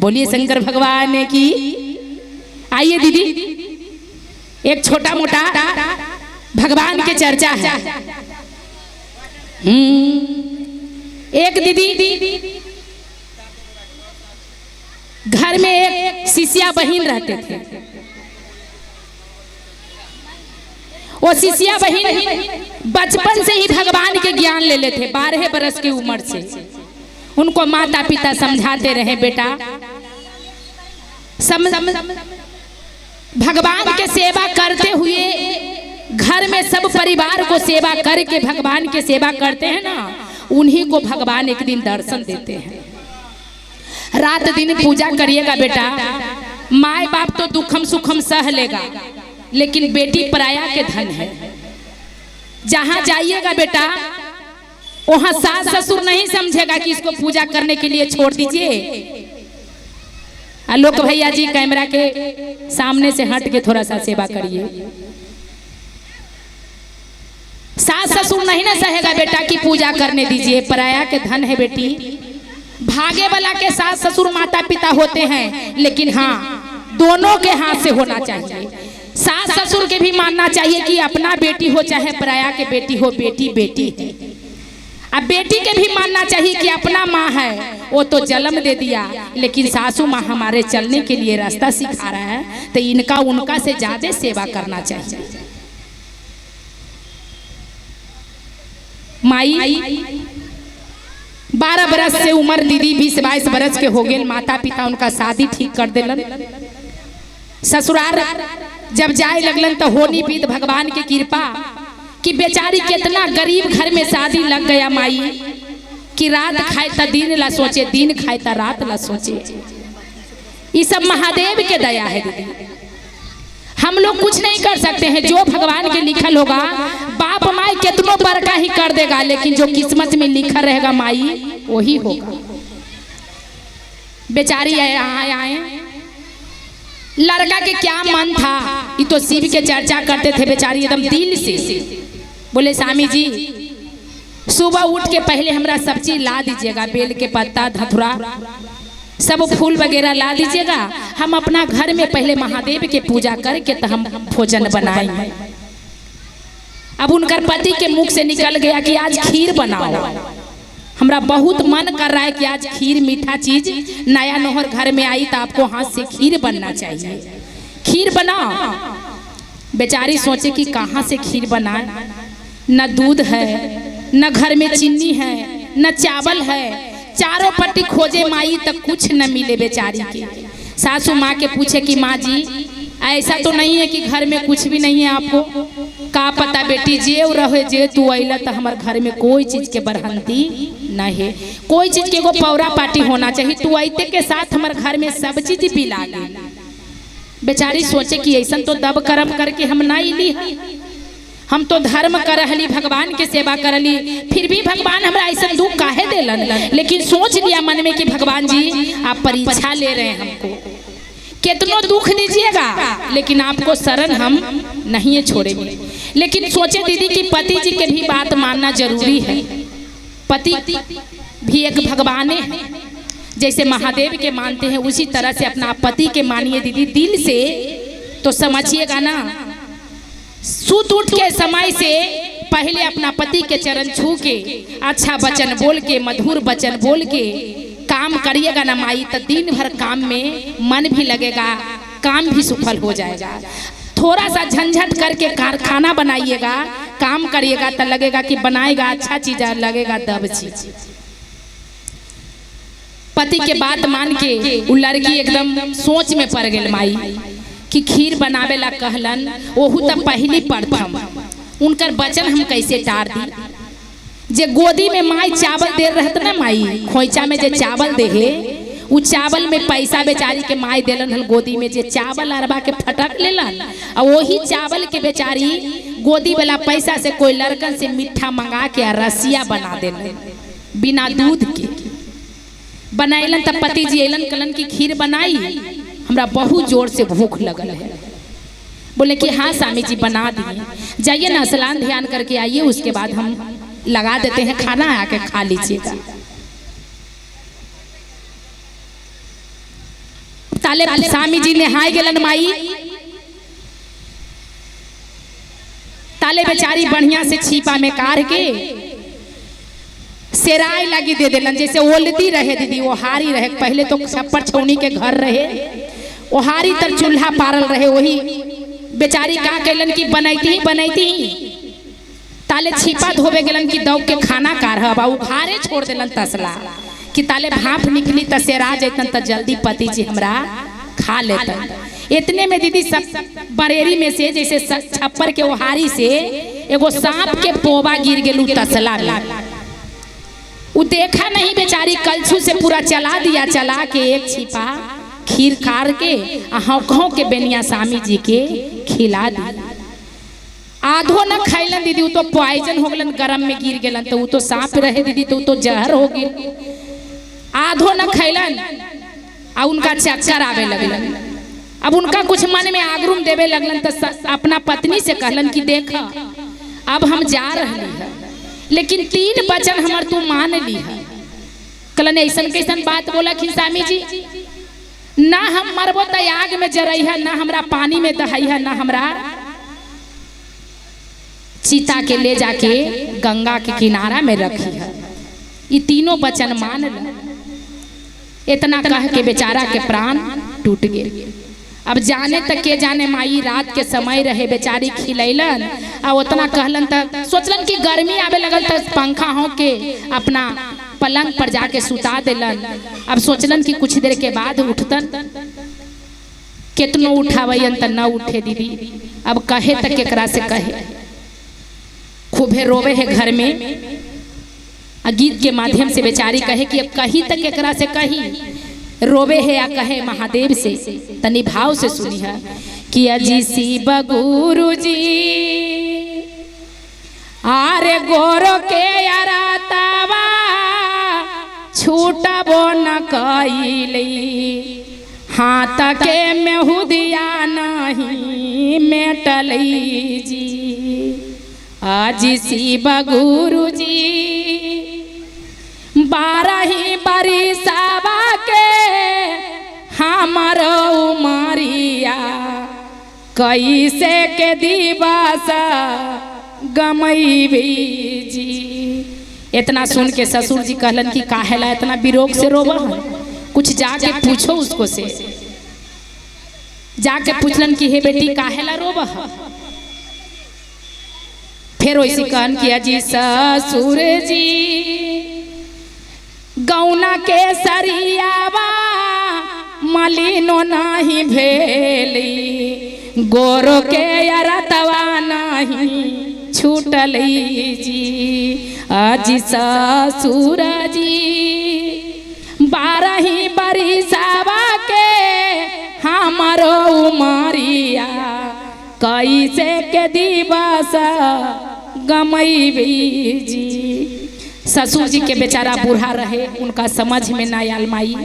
बोलिए शंकर भगवान की। आइए दीदी, एक छोटा मोटा भगवान के चर्चा है। एक दीदी घर में एक शिष्या बहन रहते थे। वो शिष्या बहन बचपन से ही भगवान के ज्ञान ले लेते। 12 बरस की उम्र से उनको माता पिता समझाते रहे, बेटा भगवान के सेवा करते हुए घर में सब परिवार को सेवा करके भगवान के सेवा करते हैं ना, उन्हीं को भगवान एक दिन दर्शन देते हैं। रात दिन पूजा करिएगा बेटा, माए बाप तो दुखम सुखम सह लेगा, लेकिन बेटी पराया के धन है। जहां जाइएगा बेटा वहां सास ससुर नहीं समझेगा कि इसको पूजा करने के लिए छोड़ दीजिए। आलोक भैया जी कैमरा के सामने से हट के थोड़ा सा सेवा करिए। सास ससुर नहीं ना सहेगा बेटा कि पूजा करने दीजिए, पराया के धन है बेटी। भागे वाला के सास ससुर माता पिता होते हैं, लेकिन हाँ दोनों के हाथ से होना चाहिए। सास ससुर के भी मानना चाहिए कि अपना बेटी हो चाहे पराया के बेटी हो, बेटी बेटी है। अब बेटी के भी मानना चाहिए कि अपना माँ है, वो तो जन्म दे दिया, लेकिन सासू माँ हमारे चलने के लिए रास्ता सिखा रहा है, तो इनका उनका से ज्यादा सेवा करना चाहिए। माई 12 बरस से उम्र दीदी 20-22 बरस के हो गए। माता पिता उनका शादी ठीक कर दिलन। ससुराल जब जाए लगलन तो होनी बीत भगवान की कृपा कि बेचारी कितना गरीब घर में शादी लग गया माई कि रात खाए तो दिन ला सोचे, दिन खाए तो रात ला सोचे। ये सब महादेव के दया है दीदी, हम लोग कुछ नहीं कर सकते हैं। जो भगवान के लिखल होगा, बाप माई कितनों बरका ही कर देगा, लेकिन जो किस्मत में लिखा रहेगा माई वही होगा। बेचारी आए लड़का के क्या मन था, ये तो शिव के चर्चा करते थे बेचारी एकदम दिल से। बोले स्वामी जी सुबह उठ के पहले हमरा सब्जी ला दीजिएगा, बेल के पत्ता धतुरा सब फूल वगैरह ला दीजिएगा, हम अपना घर में पहले महादेव के पूजा करके तो हम भोजन बनाएंगे। अब उनकर पति के मुख से निकल गया कि आज खीर बनाओ। हमरा बहुत मन कर रहा है कि आज खीर मीठा चीज नया नोहर घर में आई तो आपको हाथ से खीर बनना चाहिए, खीर बनाओ। बेचारी सोचे कि कहाँ से खीर बनाए, न दूध है, न घर में चीनी है, न चावल है। चारों पट्टी खोजे माई तक कुछ न मिले बेचारी के। सासू माँ के पूछे कि माँ जी ऐसा तो नहीं है कि घर में कुछ भी नहीं है आपको? का पता बेटी, जे रहे जे तू अला तो हमारे घर में कोई चीज के बरहंती नहीं है, कोई चीज के एगो पौरा पार्टी होना चाहिए। तू आते के साथ हमारे घर में सब चीज पिला ली। बेचारी सोचे कि ऐसा तो दब कर्म करके हम ना ली, हम तो धर्म करहली, भगवान के सेवा करली, फिर भी भगवान हमरा ऐसा दुख काहे देलन। लेकिन सोच लिया मन में कि भगवान जी आप परीक्षा ले रहे हैं हमको, कितनों दुख दीजिएगा लेकिन आपको शरण हम नहीं छोड़ेंगे। लेकिन सोचे दीदी कि पति जी के भी बात मानना जरूरी है। पति भी एक भगवान है, जैसे महादेव के मानते हैं उसी तरह से अपना पति के मानिए दीदी दिल से। तो समझिएगा ना, सुत उठ के समय से पहले अपना पति के चरण छू के अच्छा वचन बोल के, मधुर वचन बोल के काम करिएगा ना माई, तो दिन भर काम में मन भी लगेगा, काम भी सफल हो जाएगा। थोड़ा सा झंझट करके खाना बनाइएगा, काम करिएगा तो लगेगा कि बनाएगा अच्छा चीज, लगेगा दब चीज। पति के बात मान के वो लड़की एकदम सोच में पड़ गई माई कि खीर बनावे ला कहलन, ओहू तो पहली प्रथम उनकर वचन हम कैसे टार दी। जे गोदी में माई चावल दे रहत ना माई, खोइचा में जे चावल दे है, उ चावल में पैसा बेचारी के माई देलन हल गोदी में, जे चावल अरबा के फटक लेलन और वही चावल के बेचारी गोदी वाला पैसा से कोई लड़कन से मीठा मंगा के रसिया बना देलन बिना दूध के बनैलन। तब पति जी अलन कलन की खीर बनाई, हमरा बहुत जोर से भूख लगल है। बोले कि हाँ स्वामी जी बना दिए, जाइए ना स्नान ध्यान करके आइए, उसके बाद हम लगा देते हैं खाना, आके खा लीजिएगा। ताले स्वामी जी नहाय गेलन माई, ताले बेचारी बढ़िया से छिपा में कार के सेराय लगी दे देलन, जैसे ओलती रहे दीदी, वो हारी रहे। पहले तो छप्पर छौनी के घर रहे, वो हारी तर चूल्हा पारल रहे, वही बेचारी का कैलन की बनैती ताले छिपा धोबे गेलन की दौड़ के खाना कारहब आ उखारे छोड़ देलन तसला कि ताले भाप निकली त सेरा जैतन त जल्दी पति जी हमरा खा लेतन। इतने में दीदी सब बरेरी में से जैसे छप्पर के ओहारी से एगो सांप के पोबा गिर गेलू तसला में। वो देखा नहीं बेचारी, कलछू से पूरा चला दिया, चला के एक छिपा खीर खार के हौकों के बेनिया स्वामी जी के खिला दी। आधो न खैलन दीदी, वो तो पॉइजन हो गलन, गरम में गिर गेलन, तो वो तो सांप रहे दीदी, तो वो तो जहर हो गई। आधो न खैलन आ उनका चक्कर आवे लगलन। अब उनका कुछ मन में आगरूम देवे लगलन, तो अपना पत्नी से कहलन कि देख अब हम जा रहे हैं, लेकिन 3 वचन हमर तू मान ली है। कहलन ऐसन कैसन बात बोला कि स्वामी जी, ना हम मरबो त आग में जरई है, ना हमरा पानी में दहई है, ना हमरा चीता के ले जाके गंगा के किनारा में रखी है। ये तीनों वचन मान ल। इतना कह के बेचारा के प्राण टूट गए। अब जाने तक के जाने माई, रात के समय रहे, बेचारी खिलैलन आ उतना कहलन त सोचलन कि गर्मी आवे लगल त पंखा हो के अपना पलंग पर जाके सुता देलन। अब सोचलन कि कुछ देर के बाद उठतन, कितनो उठावैन त न उठे दीदी। अब कहे तक केकरा से कहे, खूबे रोवे है घर में। गीत के माध्यम से बेचारी कहे कि अब कही तक केकरा से कही, रोवे है या कहे महादेव से। तनी भाव से सुनी है कि अजी शिव गुरु जी आरे गोरो के अरातावा छूटबो न कइली, हाथ के मेहुदिया नहीं मेटली जी। आज शिव गुरु जी 12 बरिसवा के हमर उमरिया, कैसे के दिवस गमैबी जी। इतना सुन के ससुर जी कहलन कि काहेला इतना विरोग से रोवा, कुछ जाके पूछो उसको से। जाके पूछलन कि हे बेटी काहेला रोवा। फिर वैसे कहन किया जी ससुर जी गौना के सरियावा मलिनो नहीं भेली, गोरो के अरतवा नहीं छूटली जी। आज ससुर जी 12 बरिसवा के हमरो उमरिया, कैसे के दिवस गमैबी जी। ससुर जी के बेचारा बूढ़ा रहे, उनका समझ में ना आयल माई।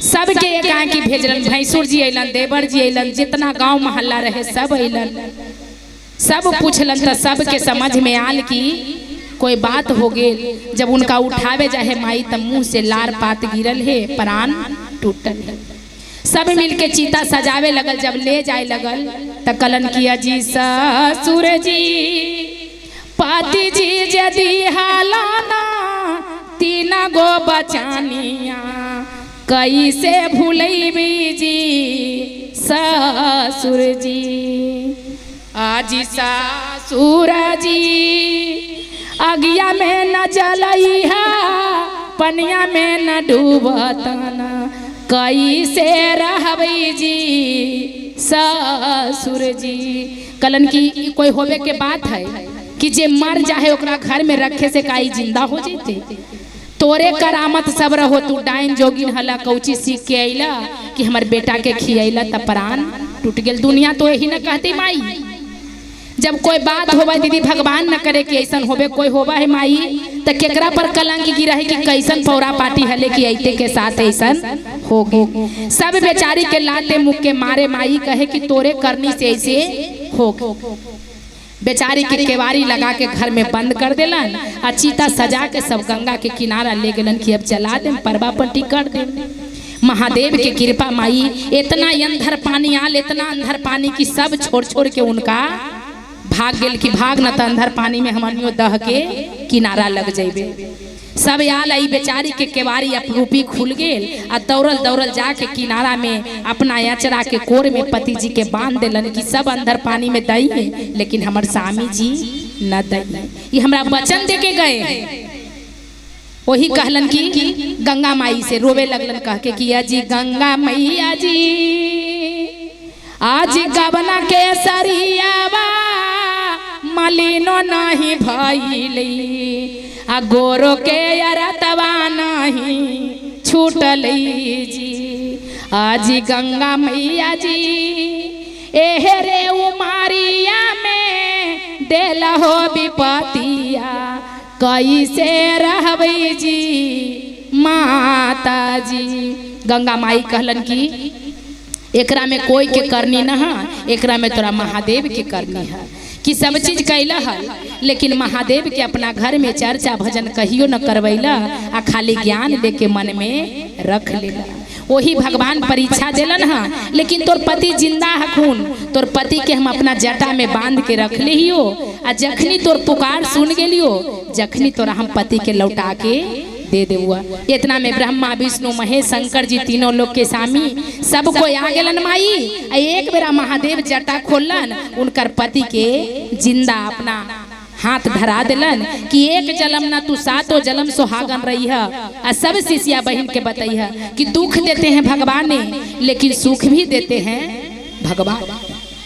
सबके एक की भेजलन, भैंसुर जी अलन, देवर जी अलन, जितना गांव मोहल्ला रहे सब अलन, सब पूछलन तो सबके समझ में आल की कोई बात हो गई। जब उनका उठावे जाए माई तब मुंह से लार पात गिरल है, प्राण टूटल है। सब मिलके चीता सजावे लगल। जब ले जाए लगल त कलन किया जी ससुर जी पति जी यदि हालाना 3 गो बचानिया, कैसे भूलैबी जी ससुर जी। आज ससुर जी अगिया में न जलई है, पनिया में न डूबतना, कैसे रहबी जी ससुर जी। कलन की कोई होवे के बात है कि जे मर जाए ओकरा घर में रखे से काई जिंदा हो जेते। तोरे करामत सब रहो, तू डाइन जोगिन हला कौची सीख के अइला कि हमर बेटा के खियैला त प्राण टूट गेल। दुनिया तो यही न कहती माई। जब कोई बात होवे दीदी, भगवान न करे कि ऐसन होवे, कोई होवा है माई त केकरा पर कलंक गिरा है कि कैसन पौरा पाटी हले कि ऐते के साथ ऐसन हो गए। सब बेचारी के लाते मुख के मारे माई कहे कि तोरे करनी से ऐसे हो। बेचारी के केवारी लगा के घर में बंद कर देलन, आ चीता सजा के सब गंगा के किनारा ले गेलन कि अब जला देम, परबा पट्टी कर देम। महादेव के कृपा माई, इतना अंधर पानी आल, इतना अंधर पानी की सब छोड़ छोड़ के उनका भाग गेल कि भाग न तो अंधर पानी में हमनियो दह के किनारा लग जाइबे। सब आल आई बेचारी के केवारी अपरूपी खुल गेल आ दौड़ल दौड़ल जाके किनारा में अपना अचरा के कोर में पति जी के बांध दिलन कि सब अंदर पानी में दई है, लेकिन हमर स्वामी जी न दई, ये हमरा वचन दे के गए। वही कहलन कि गंगा माई से रोवे लगलन कह के कि अजी गंगा मैया जी आज गबना के सरियावा मलिनो नहीं भइली, आ गोरो के अरतवा नहीं छूटली जी। आज गंगा मैया जी एहरे उमारिया में देला हो विपतिया, कैसे रहबै जी माता जी। गंगा माई कहलन कि एकरा में कोई के करनी न है, एकरा में तोरा महादेव के करनी है कि सब चीज कैला हल, लेकिन महादेव के अपना घर में चर्चा भजन कहियो न करवैला, आ खाली ज्ञान दे के मन में रख लेला। वही भगवान परीक्षा दिलन है, लेकिन तोर पति जिंदा हखून, तोर पति के हम अपना जटा में बांध के रख लियो, आ जखनी तोर पुकार सुन गेलियो, जखनी तोरा हम पति के लौटा के दे देबुआ। इतना में ब्रह्मा विष्णु महेश शंकर जी तीनों लोग के स्वामी सब कोई आ गेलन माई। एक बेरा महादेव जटा खोलन, उनकर पति के जिंदा अपना हाथ धरा दिलन कि एक जलम ना तू सातों जलम सुहागन रही है। आ सब शिष्या बहन के बताई है कि दुख देते हैं भगवान ने, लेकिन सुख भी देते हैं भगवान।